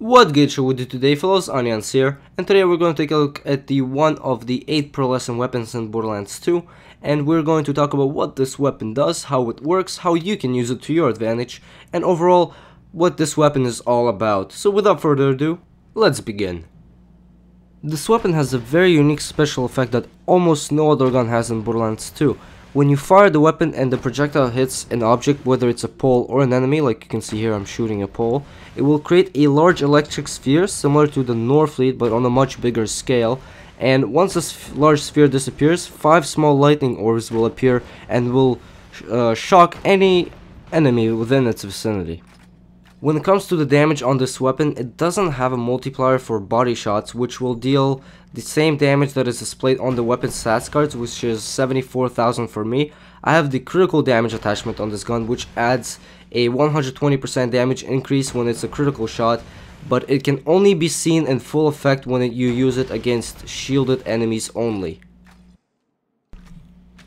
What good should we do today, fellows? Onions here, and today we're going to take a look at the one of the 8 Pearlescent weapons in Borderlands 2, and we're going to talk about what this weapon does, how it works, how you can use it to your advantage, and overall, what this weapon is all about. So without further ado, let's begin. This weapon has a very unique special effect that almost no other gun has in Borderlands 2. When you fire the weapon and the projectile hits an object, whether it's a pole or an enemy, like you can see here I'm shooting a pole, it will create a large electric sphere similar to the Norfleet but on a much bigger scale, and once this large sphere disappears, 5 small lightning orbs will appear and will shock any enemy within its vicinity. When it comes to the damage on this weapon, it doesn't have a multiplier for body shots, which will deal the same damage that is displayed on the weapon stats cards, which is 74,000 for me. I have the critical damage attachment on this gun, which adds a 120% damage increase when it's a critical shot, but it can only be seen in full effect when you use it against shielded enemies only.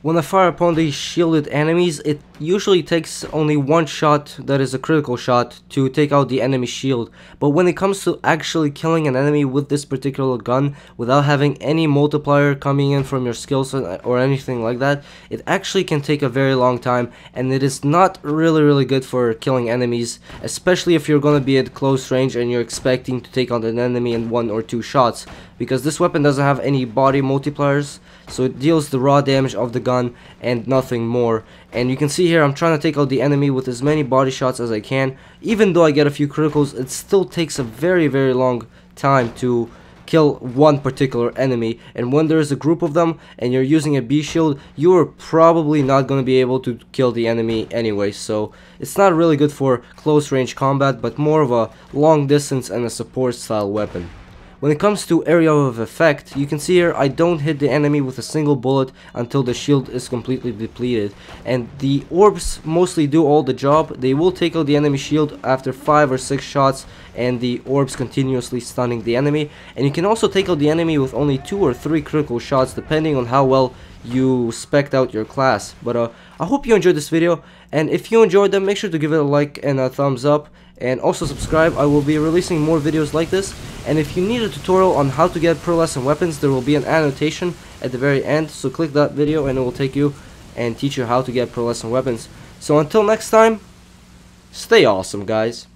When I fire upon these shielded enemies, it usually takes only one shot that is a critical shot to take out the enemy shield. But when it comes to actually killing an enemy with this particular gun without having any multiplier coming in from your skills or anything like that, it actually can take a very long time, and it is not really good for killing enemies, especially if you're going to be at close range and you're expecting to take out an enemy in 1 or 2 shots, because this weapon doesn't have any body multipliers, so it deals the raw damage of the gun and nothing more. And you can see here I'm trying to take out the enemy with as many body shots as I can. Even though I get a few criticals, it still takes a very long time to kill one particular enemy, and when there's a group of them and you're using a Bee Shield, you are probably not going to be able to kill the enemy anyway, so it's not really good for close range combat, but more of a long distance and a support style weapon. When it comes to area of effect, you can see here I don't hit the enemy with a single bullet until the shield is completely depleted, and the orbs mostly do all the job. They will take out the enemy shield after 5 or 6 shots, and the orbs continuously stunning the enemy, and you can also take out the enemy with only 2 or 3 critical shots depending on how well you spec'd out your class. But I hope you enjoyed this video, and if you enjoyed them, make sure to give it a like and a thumbs up, and also subscribe. I will be releasing more videos like this, and if you need a tutorial on how to get Pearlescent weapons, there will be an annotation at the very end, so click that video and it will take you and teach you how to get Pearlescent weapons. So until next time, stay awesome, guys.